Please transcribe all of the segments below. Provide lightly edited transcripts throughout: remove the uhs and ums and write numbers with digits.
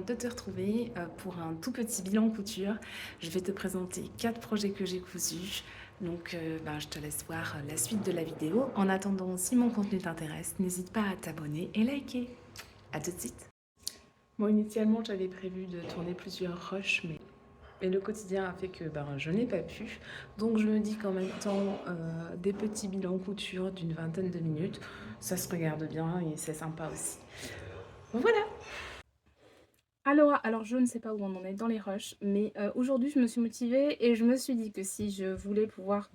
contente de te retrouver pour un tout petit bilan couture. Je vais te présenter 4 projets que j'ai cousus. Donc je te laisse voir la suite de la vidéo. En attendant, si mon contenu t'intéresse, n'hésite pas à t'abonner et liker. A tout de suite. Bon, initialement, j'avais prévu de tourner plusieurs rushs, mais le quotidien a fait que je n'ai pas pu. Donc je me dis qu'en même temps, des petits bilans couture d'une vingtaine de minutes, ça se regarde bien et c'est sympa aussi. Voilà. Alors, je ne sais pas où on en est dans les rushs, mais aujourd'hui je me suis motivée et je me suis dit que si je voulais pouvoir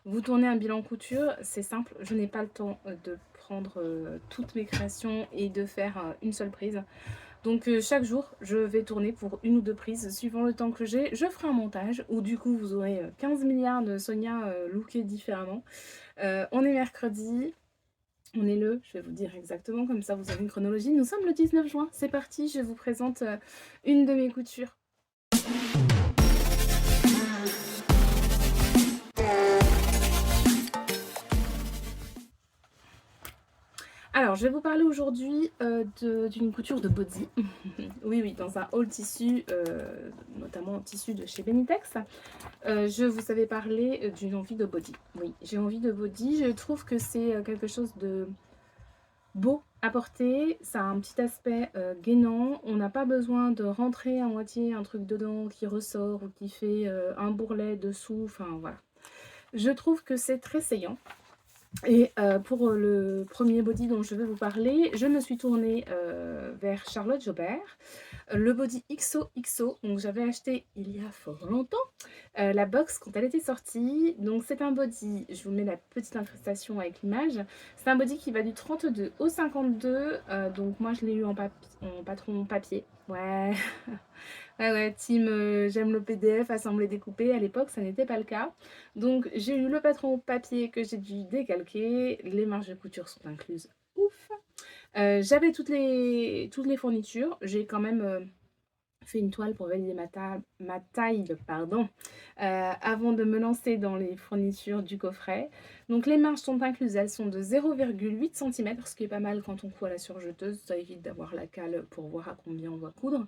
vous tourner un bilan couture, c'est simple, je n'ai pas le temps de prendre toutes mes créations et de faire une seule prise. Donc chaque jour, je vais tourner pour une ou deux prises, suivant le temps que j'ai. Je ferai un montage où du coup vous aurez 15 milliards de Sonia lookées différemment. On est mercredi. On est je vais vous dire exactement, comme ça vous avez une chronologie. Nous sommes le 19 juin, c'est parti, je vous présente une de mes coutures. Alors, je vais vous parler aujourd'hui d'une couture de body. Oui, dans un haul tissu, notamment tissu de chez Benitex. Je vous avais parlé d'une envie de body. Oui, j'ai envie de body. Je trouve que c'est quelque chose de beau à porter, ça a un petit aspect gainant, on n'a pas besoin de rentrer à moitié un truc dedans qui ressort ou qui fait un bourrelet dessous, enfin voilà. Je trouve que c'est très saillant. Et pour le premier body dont je vais vous parler, je me suis tournée vers Charlotte Jobert. Le body XOXO, donc j'avais acheté il y a fort longtemps la box quand elle était sortie. Donc c'est un body, je vous mets la petite incrustation avec l'image. C'est un body qui va du 32 au 52. Donc moi je l'ai eu en patron papier. Ouais, ouais, team, j'aime le PDF assemblé découpé. À l'époque, ça n'était pas le cas. Donc, j'ai eu le patron papier que j'ai dû décalquer. Les marges de couture sont incluses. Ouf! J'avais toutes les fournitures. J'ai quand même fait une toile pour valider ma taille, pardon, avant de me lancer dans les fournitures du coffret. Donc, les marges sont incluses. Elles sont de 0,8 cm, ce qui est pas mal quand on coud à la surjeteuse. Ça évite d'avoir la cale pour voir à combien on doit coudre.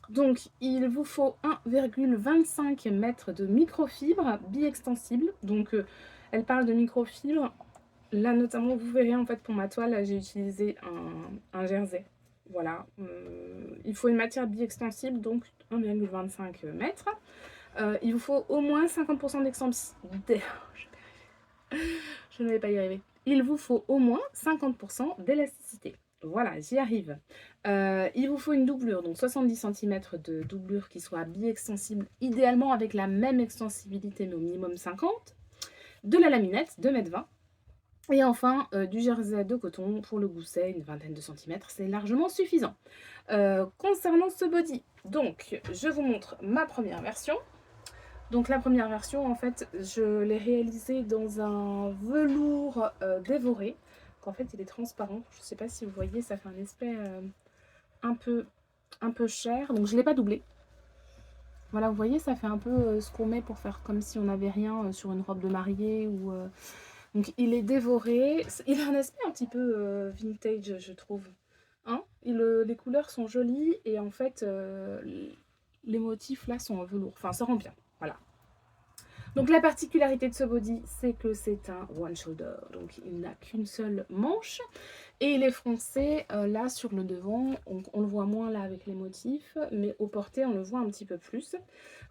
Donc, il vous faut 1,25 m de microfibre bi-extensible. Donc, elle parle de microfibre. Là, notamment, vous verrez, en fait, pour ma toile, j'ai utilisé un jersey. Voilà. Il faut une matière bi-extensible, donc 1,25 m. Il vous faut au moins 50% d'extensibilité. Je ne vais pas y arriver. Il vous faut au moins 50% d'élasticité. Voilà, j'y arrive. Il vous faut une doublure, donc 70 cm de doublure qui soit bi-extensible, idéalement avec la même extensibilité, mais au minimum 50. De la laminette, 2,20 m. Et enfin, du jersey de coton pour le gousset, une vingtaine de centimètres, c'est largement suffisant. Concernant ce body, donc, je vous montre ma première version. Donc la première version, en fait, je l'ai réalisée dans un velours dévoré. En fait, il est transparent. Je ne sais pas si vous voyez, ça fait un aspect un peu cher. Donc je ne l'ai pas doublé. Voilà, vous voyez, ça fait un peu ce qu'on met pour faire comme si on n'avait rien sur une robe de mariée. Donc il est dévoré. Il a un aspect un petit peu vintage, je trouve. Hein, les couleurs sont jolies et en fait, les motifs là sont en velours. Enfin, ça rend bien. Voilà. Donc la particularité de ce body, c'est que c'est un one shoulder, donc il n'a qu'une seule manche et il est froncé là sur le devant, on le voit moins là avec les motifs, mais au porté on le voit un petit peu plus.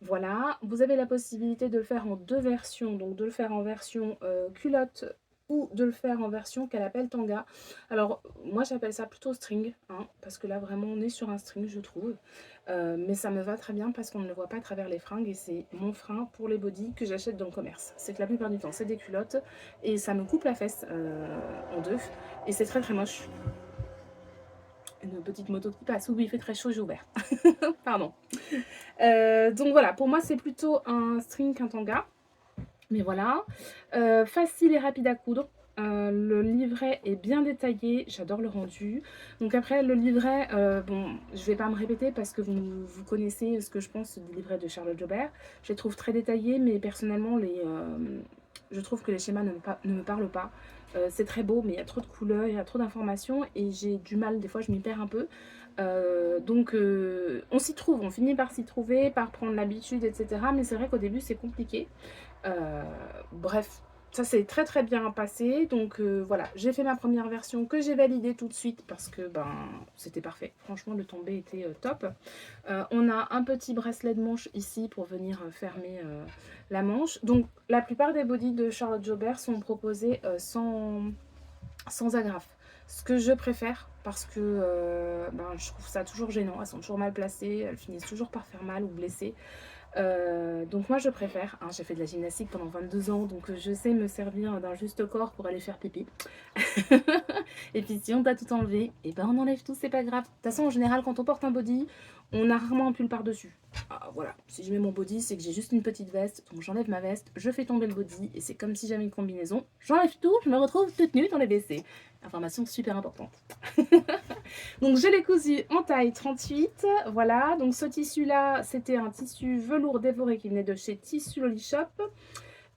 Voilà, vous avez la possibilité de le faire en deux versions, donc de le faire en version culotte ou de le faire en version qu'elle appelle tanga. Alors moi j'appelle ça plutôt string, hein, parce que là vraiment on est sur un string je trouve. Mais ça me va très bien parce qu'on ne le voit pas à travers les fringues et c'est mon frein pour les bodys que j'achète dans le commerce. C'est que la plupart du temps c'est des culottes et ça me coupe la fesse en deux et c'est très très moche. Une petite moto qui passe, oui il fait très chaud, j'ai ouvert. Pardon. Donc voilà, pour moi c'est plutôt un string qu'un tanga. Mais voilà, facile et rapide à coudre. Le livret est bien détaillé, j'adore le rendu. Donc après le livret, bon, je vais pas me répéter parce que vous connaissez ce que je pense du livret de Charlotte Jobert. Je les trouve très détaillés, mais personnellement, je trouve que les schémas ne me parlent pas. C'est très beau, mais il y a trop de couleurs, il y a trop d'informations et j'ai du mal, des fois je m'y perds un peu. Donc on s'y trouve, on finit par s'y trouver, par prendre l'habitude, etc. Mais c'est vrai qu'au début c'est compliqué. Euh, Bref, ça s'est très très bien passé. Donc voilà, j'ai fait ma première version que j'ai validée tout de suite parce que ben c'était parfait. Franchement, le tombé était top. On a un petit bracelet de manche ici pour venir fermer la manche. Donc la plupart des bodys de Charlotte Jobert sont proposés sans agrafe. Ce que je préfère parce que ben, je trouve ça toujours gênant. Elles sont toujours mal placées, elles finissent toujours par faire mal ou blesser. Donc moi je préfère, hein, j'ai fait de la gymnastique pendant 22 ans, donc je sais me servir d'un juste corps pour aller faire pipi. Et puis si on t'a tout enlevé, et ben on enlève tout, c'est pas grave. De toute façon en général quand on porte un body, on a rarement un pull par-dessus. Ah, voilà, si je mets mon body, c'est que j'ai juste une petite veste, donc j'enlève ma veste, je fais tomber le body, et c'est comme si j'avais une combinaison. J'enlève tout, je me retrouve toute nue dans les WC. Information super importante. Donc je l'ai cousu en taille 38, voilà. Donc ce tissu-là, c'était un tissu velours dévoré qui venait de chez Tissu Loli Shop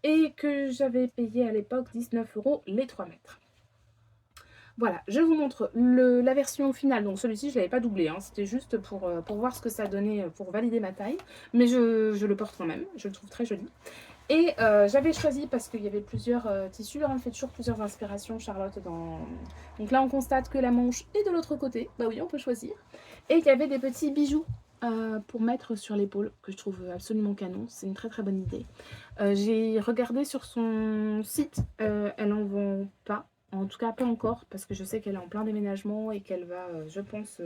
et que j'avais payé à l'époque 19 € les 3 mètres. Voilà, je vous montre la version finale. Donc celui-ci, je ne l'avais pas doublé, hein. C'était juste pour voir ce que ça donnait, pour valider ma taille. Mais je le porte quand même, je le trouve très joli. Et j'avais choisi, parce qu'il y avait plusieurs tissus, hein, elle fait toujours plusieurs inspirations, Charlotte. Donc là, on constate que la manche est de l'autre côté. Bah oui, on peut choisir. Et il y avait des petits bijoux pour mettre sur l'épaule, que je trouve absolument canon. C'est une très très bonne idée. J'ai regardé sur son site, elle en vend pas. En tout cas, pas encore, parce que je sais qu'elle est en plein déménagement et qu'elle va, je pense,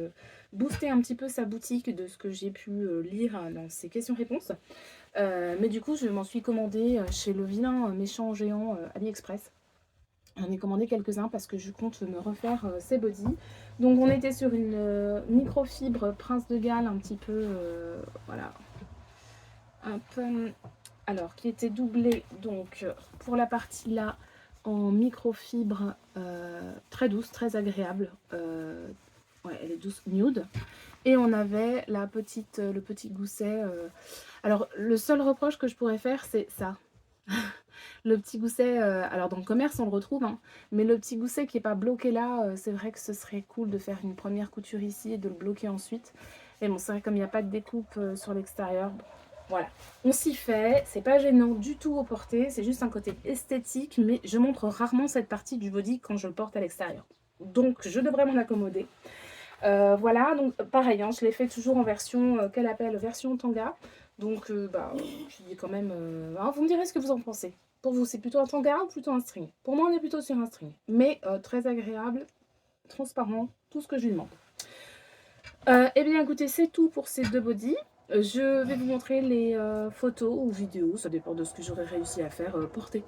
booster un petit peu sa boutique de ce que j'ai pu lire dans ses questions-réponses. Mais du coup, je m'en suis commandé chez le vilain méchant géant AliExpress. J'en ai commandé quelques-uns parce que je compte me refaire ces bodys. Donc on était sur une microfibre Prince de Galles un petit peu, voilà, un peu, alors qui était doublée donc pour la partie là en microfibre très douce, très agréable. Ouais, elle est douce, nude. Et on avait le petit gousset. Alors, le seul reproche que je pourrais faire, c'est ça. Le petit gousset, alors dans le commerce, on le retrouve, hein, mais le petit gousset qui n'est pas bloqué là, c'est vrai que ce serait cool de faire une première couture ici et de le bloquer ensuite. Et bon, c'est vrai comme il n'y a pas de découpe sur l'extérieur, bon, voilà. On s'y fait, c'est pas gênant du tout au porté, c'est juste un côté esthétique, mais je montre rarement cette partie du body quand je le porte à l'extérieur. Donc, je devrais m'en accommoder. Voilà, donc pareil, hein, je l'ai fait toujours en version qu'elle appelle version tanga. Donc, bah, qui est quand même. Hein, vous me direz ce que vous en pensez. Pour vous, c'est plutôt un tanga ou plutôt un string? Pour moi, on est plutôt sur un string. Mais très agréable, transparent, tout ce que je lui demande. Eh bien, écoutez, c'est tout pour ces deux bodys. Je vais vous montrer les photos ou vidéos, ça dépend de ce que j'aurais réussi à faire porter.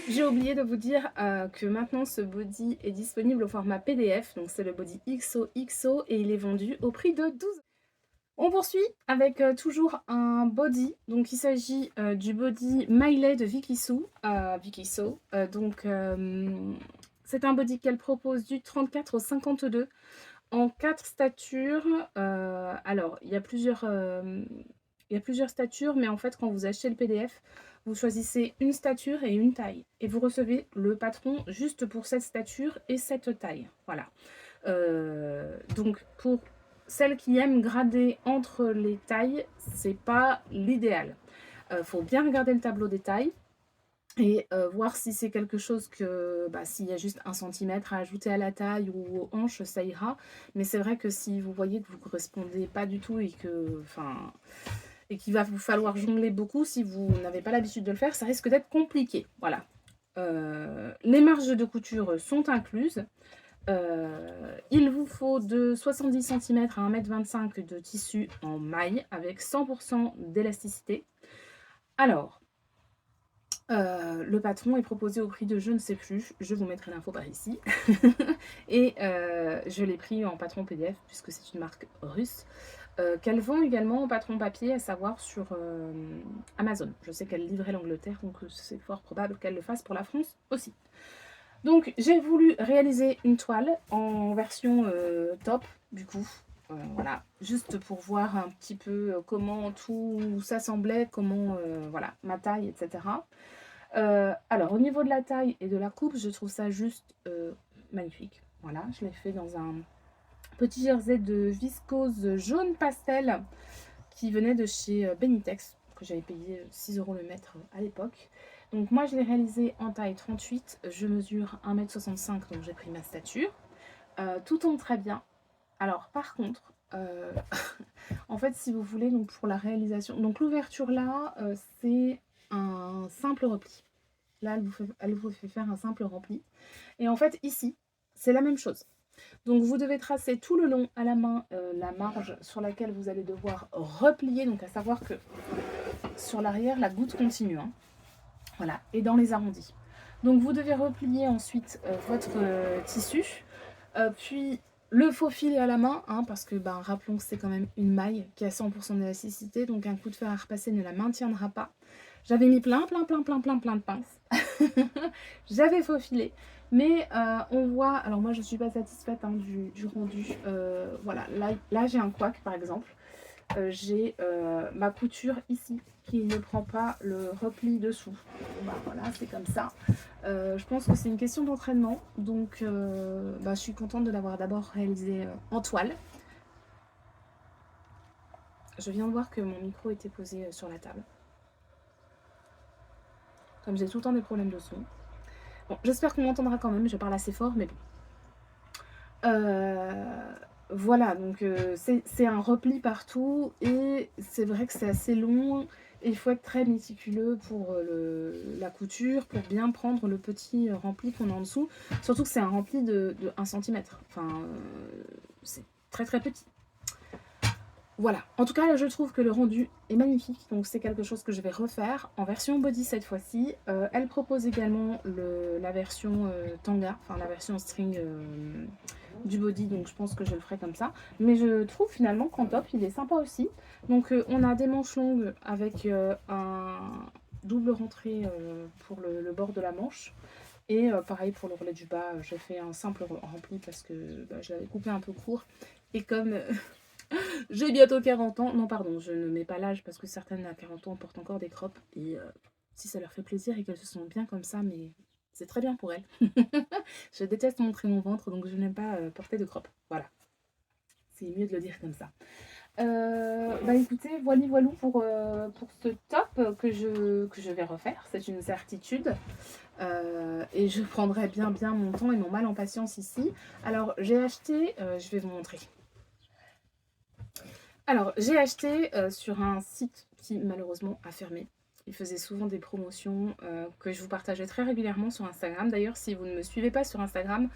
J'ai oublié de vous dire que maintenant ce body est disponible au format PDF, donc c'est le body XOXO et il est vendu au prix de 12 €. On poursuit avec toujours un body, donc il s'agit du body Miley de Vicky So. C'est un body qu'elle propose du 34 au 52 en 4 statures. Alors il y a plusieurs statures, mais en fait quand vous achetez le PDF, vous choisissez une stature et une taille. Et vous recevez le patron juste pour cette stature et cette taille. Voilà. Donc pour celles qui aiment grader entre les tailles, c'est pas l'idéal. Faut bien regarder le tableau des tailles et voir si c'est quelque chose que, bah, s'il y a juste 1 centimètre à ajouter à la taille ou aux hanches, ça ira. Mais c'est vrai que si vous voyez que vous ne correspondez pas du tout et que, enfin, et qu'il va vous falloir jongler beaucoup, si vous n'avez pas l'habitude de le faire, ça risque d'être compliqué. Voilà. Les marges de couture sont incluses. Il vous faut de 70 cm à 1,25 m de tissu en maille avec 100% d'élasticité. Alors, le patron est proposé au prix de je ne sais plus, je vous mettrai l'info par ici. Et je l'ai pris en patron PDF puisque c'est une marque russe. qu'elle vend également au Patron Papier, à savoir sur Amazon. Je sais qu'elle livrait l'Angleterre, donc c'est fort probable qu'elle le fasse pour la France aussi. Donc j'ai voulu réaliser une toile en version top, du coup. Voilà, juste pour voir un petit peu comment tout s'assemblait, comment, voilà, ma taille, etc. Alors, au niveau de la taille et de la coupe, je trouve ça juste magnifique. Voilà, je l'ai fait dans un petit jersey de viscose jaune pastel qui venait de chez Benitex, que j'avais payé 6 € le mètre à l'époque. Donc moi, je l'ai réalisé en taille 38. Je mesure 1,65 m, donc j'ai pris ma stature. Tout tombe très bien. Alors, par contre, en fait, si vous voulez, donc pour la réalisation, donc l'ouverture là, c'est un simple repli. Là, elle vous fait faire un simple repli. Et en fait, ici, c'est la même chose. Donc, vous devez tracer tout le long à la main la marge sur laquelle vous allez devoir replier. Donc, à savoir que sur l'arrière, la goutte continue. Hein. Voilà, et dans les arrondis. Donc, vous devez replier ensuite votre tissu. Puis, le faufiler à la main, hein, parce que, rappelons que c'est quand même une maille qui a 100% d'élasticité. Donc, un coup de fer à repasser ne la maintiendra pas. J'avais mis plein de pinces. J'avais faufilé. Mais on voit, alors moi je ne suis pas satisfaite hein, du rendu. Voilà, là j'ai un couac par exemple. J'ai ma couture ici qui ne prend pas le repli dessous. Voilà, c'est comme ça. Je pense que c'est une question d'entraînement. Donc je suis contente de l'avoir d'abord réalisé en toile. Je viens de voir que mon micro était posé sur la table. Comme j'ai tout le temps des problèmes de son. Bon, j'espère qu'on m'entendra quand même, je parle assez fort, mais bon. Voilà, donc c'est un repli partout, et c'est vrai que c'est assez long, et il faut être très méticuleux pour la couture, pour bien prendre le petit rempli qu'on a en dessous. Surtout que c'est un rempli de 1 cm, enfin, c'est très très petit. Voilà, en tout cas là, je trouve que le rendu est magnifique, donc c'est quelque chose que je vais refaire en version body cette fois-ci. Elle propose également la version tanga, enfin la version string du body, donc je pense que je le ferai comme ça. Mais je trouve finalement qu'en top il est sympa aussi. Donc on a des manches longues avec un double rentrée pour le bord de la manche. Et pareil pour le relais du bas, j'ai fait un simple rempli parce que je l'avais coupé un peu court. Et comme... j'ai bientôt 40 ans. Non, pardon, je ne mets pas l'âge parce que certaines à 40 ans portent encore des croppes. Et si ça leur fait plaisir et qu'elles se sentent bien comme ça, mais c'est très bien pour elles. Je déteste montrer mon ventre, donc je n'aime pas porter de croppes. Voilà. C'est mieux de le dire comme ça. Écoutez, voilou pour ce top que je vais refaire. C'est une certitude. Et je prendrai bien mon temps et mon mal en patience ici. Alors, j'ai acheté... je vais vous montrer. Alors, j'ai acheté sur un site qui malheureusement a fermé. Il faisait souvent des promotions que je vous partageais très régulièrement sur Instagram. D'ailleurs, si vous ne me suivez pas sur Instagram,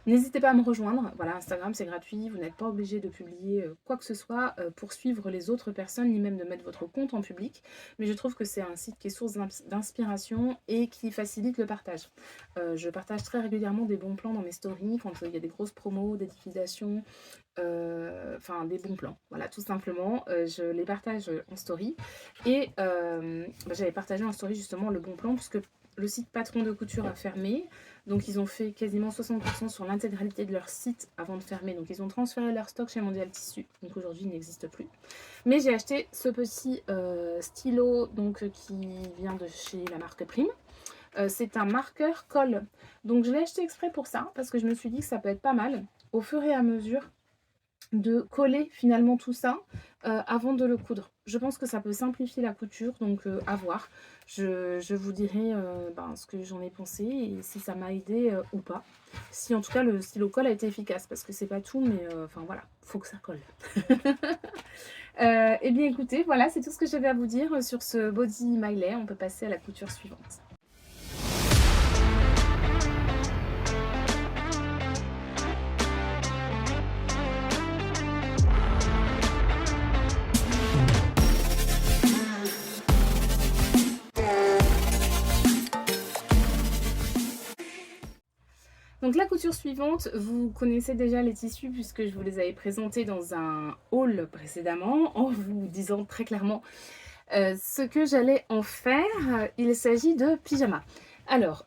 n'hésitez pas à me rejoindre. Voilà, Instagram, c'est gratuit. Vous n'êtes pas obligé de publier quoi que ce soit pour suivre les autres personnes, ni même de mettre votre compte en public. Mais je trouve que c'est un site qui est source d'inspiration et qui facilite le partage. Je partage très régulièrement des bons plans dans mes stories quand il y a des grosses promos, des liquidations, enfin des bons plans. Voilà, tout simplement. Je les partage en story. Et j'avais partagé en story justement le bon plan puisque le site Patron de Couture a fermé. Donc ils ont fait quasiment 60% sur l'intégralité de leur site avant de fermer. Donc ils ont transféré leur stock chez Mondial Tissu. Donc aujourd'hui il n'existe plus. Mais j'ai acheté ce petit stylo donc, qui vient de chez la marque Prime. C'est un marqueur colle. Donc je l'ai acheté exprès pour ça parce que je me suis dit que ça peut être pas mal au fur et à mesure de coller finalement tout ça avant de le coudre. Je pense que ça peut simplifier la couture, donc à voir. Je vous dirai ce que j'en ai pensé et si ça m'a aidé ou pas. Si en tout cas le stylo colle a été efficace, parce que c'est pas tout, mais enfin voilà, faut que ça colle. Eh bien écoutez, voilà, c'est tout ce que j'avais à vous dire sur ce body Miley. On peut passer à la couture suivante. Donc Donc la couture suivante, vous connaissez déjà les tissus puisque je vous les avais présentés dans un haul précédemment en vous disant très clairement ce que j'allais en faire. Il s'agit de pyjamas. Alors,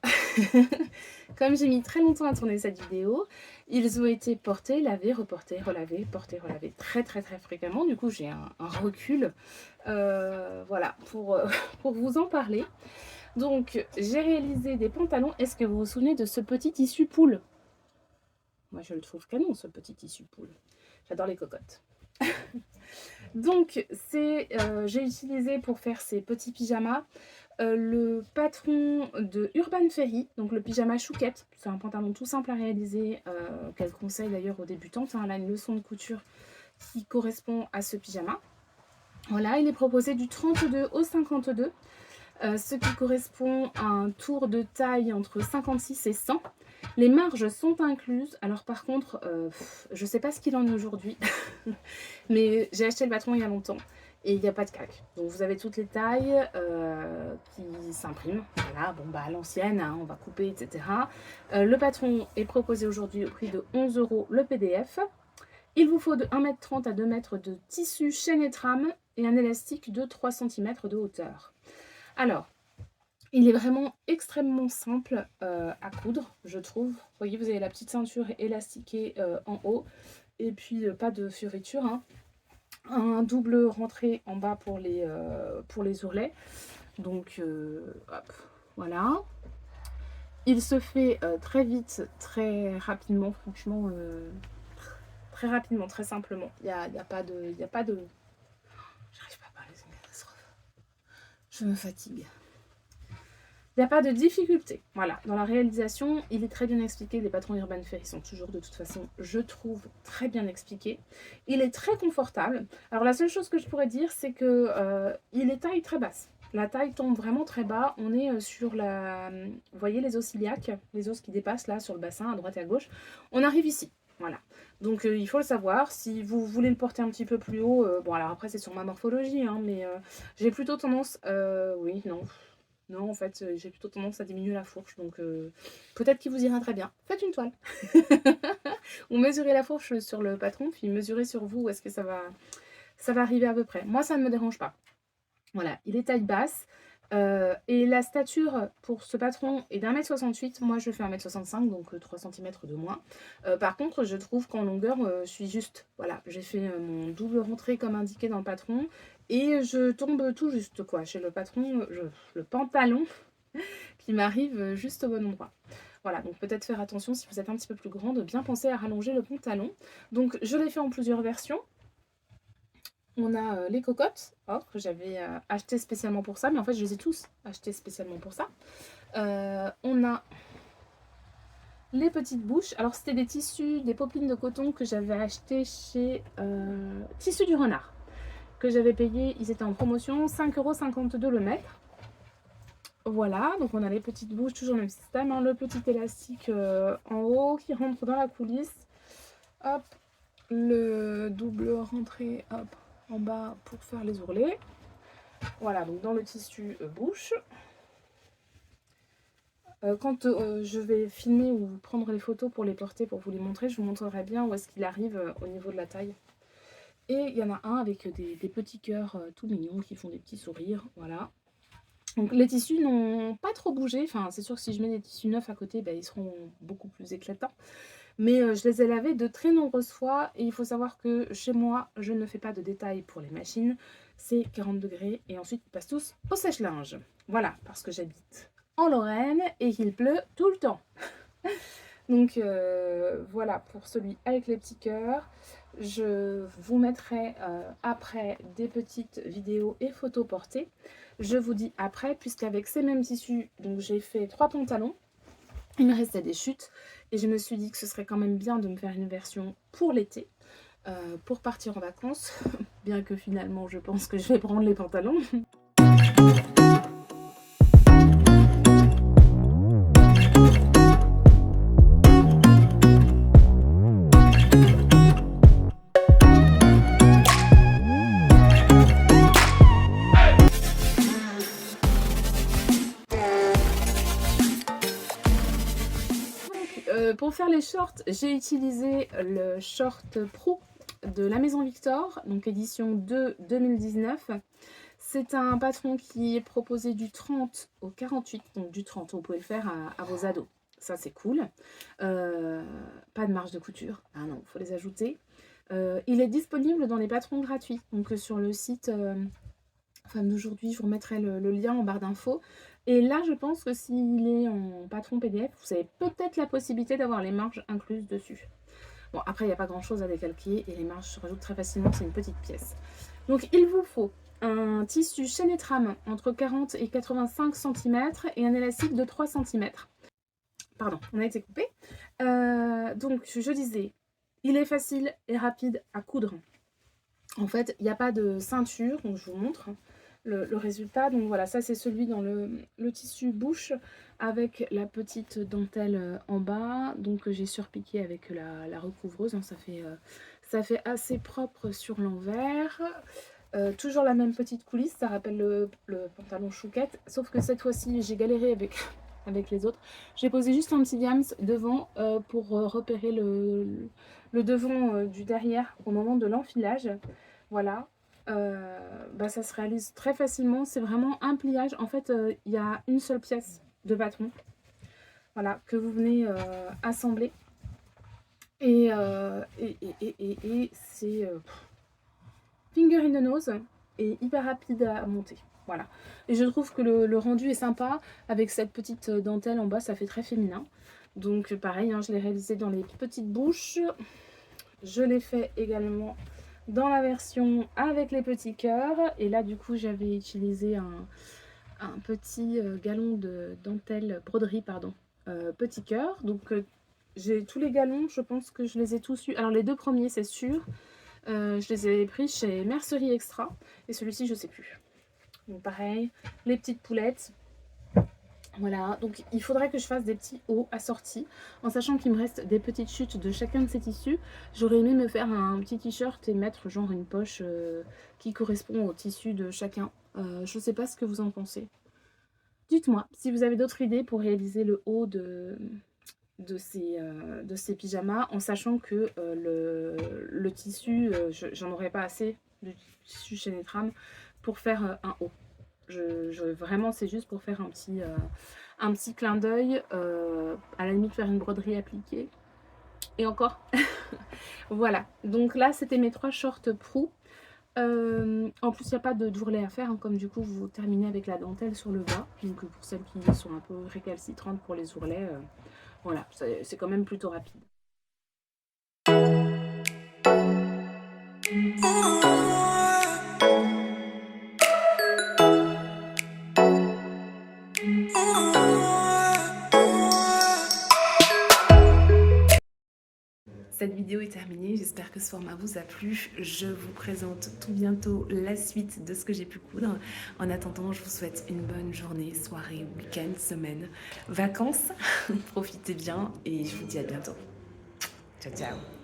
comme j'ai mis très longtemps à tourner cette vidéo, ils ont été portés, lavés, reportés, relavés, portés, relavés très très très fréquemment. Du coup, j'ai un recul voilà, pour vous en parler. Donc, j'ai réalisé des pantalons. Est-ce que vous vous souvenez de ce petit tissu poule? Moi, je le trouve canon, ce petit tissu poule. J'adore les cocottes. Donc, j'ai utilisé pour faire ces petits pyjamas le patron de Urban Ferry, donc le pyjama chouquette. C'est un pantalon tout simple à réaliser, qu'elle conseille d'ailleurs aux débutantes. Elle a une leçon de couture qui correspond à ce pyjama. Voilà, il est proposé du 32 au 52. Ce qui correspond à un tour de taille entre 56 et 100. Les marges sont incluses. Alors par contre, je ne sais pas ce qu'il en est aujourd'hui, mais j'ai acheté le patron il y a longtemps et il n'y a pas de craque. Donc vous avez toutes les tailles qui s'impriment. Voilà, bon bah à l'ancienne, hein, on va couper, etc. Le patron est proposé aujourd'hui au prix de 11 € le PDF. Il vous faut de 1,30 m à 2 m de tissu chaîne et trame et un élastique de 3 cm de hauteur. Alors, il est vraiment extrêmement simple à coudre, je trouve. Vous voyez, vous avez la petite ceinture élastiquée en haut. Et puis, pas de fioriture. Hein. Un double rentré en bas pour les ourlets. Donc, hop, voilà. Il se fait très vite, très rapidement, franchement. Très rapidement, très simplement. Il n'y a pas de... J'arrive pas à parler, c'est une catastrophe. Je me fatigue. Il n'y a pas de difficulté. Voilà, dans la réalisation, il est très bien expliqué. Les patrons Urban Ferry sont toujours, de toute façon, je trouve, très bien expliqués. Il est très confortable. Alors, la seule chose que je pourrais dire, c'est que il est taille très basse. La taille tombe vraiment très bas. On est sur la... Vous voyez les os iliaques, les os qui dépassent là sur le bassin, à droite et à gauche. On arrive ici. Voilà, donc il faut le savoir. Si vous voulez le porter un petit peu plus haut, bon alors après c'est sur ma morphologie, hein, mais j'ai plutôt tendance, oui, non en fait j'ai plutôt tendance à diminuer la fourche, donc peut-être qu'il vous ira très bien. Faites une toile, ou mesurez la fourche sur le patron, puis mesurez sur vous où est-ce que ça va arriver à peu près. Moi ça ne me dérange pas. Voilà, il est taille basse. Et la stature pour ce patron est d'1,68 m. Moi, je fais 1,65 m, donc 3 cm de moins. Par contre, je trouve qu'en longueur, je suis juste. Voilà, j'ai fait mon double rentrée comme indiqué dans le patron. Et je tombe tout juste, quoi. Chez le patron, le pantalon qui m'arrive juste au bon endroit. Voilà, donc peut-être faire attention si vous êtes un petit peu plus grand, de bien penser à rallonger le pantalon. Donc, je l'ai fait en plusieurs versions. On a les cocottes, que j'avais acheté spécialement pour ça, mais en fait je les ai tous achetés spécialement pour ça. On a les petites bouches. Alors c'était des tissus, des popelines de coton que j'avais acheté chez Tissus du Renard, que j'avais payé, ils étaient en promotion, 5,52 € le mètre. Voilà, donc on a les petites bouches, toujours le même système, hein, le petit élastique en haut qui rentre dans la coulisse. Hop, le double rentrée, hop, en bas pour faire les ourlets. Voilà, donc dans le tissu bouche. Quand je vais filmer ou prendre les photos pour les porter, pour vous les montrer, je vous montrerai bien où est-ce qu'il arrive au niveau de la taille. Et il y en a un avec des petits cœurs tout mignons qui font des petits sourires, voilà. Donc les tissus n'ont pas trop bougé, enfin c'est sûr que si je mets des tissus neufs à côté, ben, ils seront beaucoup plus éclatants. Mais je les ai lavés de très nombreuses fois et il faut savoir que chez moi, je ne fais pas de détails pour les machines. C'est 40 degrés et ensuite ils passent tous au sèche-linge. Voilà, parce que j'habite en Lorraine et qu'il pleut tout le temps. Donc voilà pour celui avec les petits cœurs. Je vous mettrai après des petites vidéos et photos portées. Je vous dis après, puisqu'avec ces mêmes tissus, donc j'ai fait 3 pantalons. Il me restait des chutes et je me suis dit que ce serait quand même bien de me faire une version pour l'été, pour partir en vacances, bien que finalement je pense que je vais prendre les pantalons. faire les shorts, j'ai utilisé le short pro de la Maison Victor, donc édition 2 2019. C'est un patron qui est proposé du 30 au 48, donc du 30, vous pouvez le faire à vos ados. Ça, c'est cool. Pas de marge de couture. Ah non, il faut les ajouter. Il est disponible dans les patrons gratuits. Donc sur le site Femme d'aujourd'hui, je vous remettrai le lien en barre d'infos. Et là, je pense que s'il est en patron PDF, vous avez peut-être la possibilité d'avoir les marges incluses dessus. Bon, après, il n'y a pas grand-chose à décalquer et les marges se rajoutent très facilement. C'est une petite pièce. Donc, il vous faut un tissu chaîne et trame entre 40 et 85 cm et un élastique de 3 cm. Pardon, on a été coupé. Donc, je disais, il est facile et rapide à coudre. En fait, il n'y a pas de ceinture, donc je vous montre le résultat. Donc voilà, ça c'est celui dans le tissu bouche avec la petite dentelle en bas. Donc j'ai surpiqué avec la recouvreuse, hein, ça fait assez propre sur l'envers. Toujours la même petite coulisse, ça rappelle le pantalon chouquette, sauf que cette fois-ci j'ai galéré avec les autres. J'ai posé juste un petit diams devant pour repérer le devant du derrière au moment de l'enfilage. Voilà, ça se réalise très facilement. C'est vraiment un pliage. En fait, il y a une seule pièce de patron, voilà, que vous venez assembler. Et c'est finger in the nose et hyper rapide à monter. Voilà. Et je trouve que le rendu est sympa avec cette petite dentelle en bas, ça fait très féminin. Donc pareil, hein, je l'ai réalisé dans les petites bouches. Je l'ai fait également dans la version avec les petits cœurs. Et là, du coup, j'avais utilisé un petit galon de dentelle, broderie, pardon, petit cœur. Donc, j'ai tous les galons, je pense que je les ai tous eus. Alors, les deux premiers, c'est sûr. Je les ai pris chez Mercerie Extra. Et celui-ci, je sais plus. Donc, pareil, les petites poulettes. Voilà, donc il faudrait que je fasse des petits hauts assortis, en sachant qu'il me reste des petites chutes de chacun de ces tissus. J'aurais aimé me faire un petit t-shirt et mettre genre une poche qui correspond au tissu de chacun. Je ne sais pas ce que vous en pensez. Dites-moi si vous avez d'autres idées pour réaliser le haut de ces pyjamas, en sachant que le tissu, j'en aurais pas assez de tissu chez Netram pour faire un haut. Vraiment, c'est juste pour faire un petit clin d'œil, à la limite faire une broderie appliquée. Et encore, voilà. Donc là, c'était mes 3 shorts Prou. En plus, il n'y a pas de dourlet à faire, hein, comme du coup, vous terminez avec la dentelle sur le bas. Donc pour celles qui sont un peu récalcitrantes pour les ourlets, voilà, c'est quand même plutôt rapide. Cette vidéo est terminée, j'espère que ce format vous a plu. Je vous présente tout bientôt la suite de ce que j'ai pu coudre. En attendant, je vous souhaite une bonne journée, soirée, week-end, semaine, vacances. Profitez bien et je vous dis à bientôt. Ciao, ciao.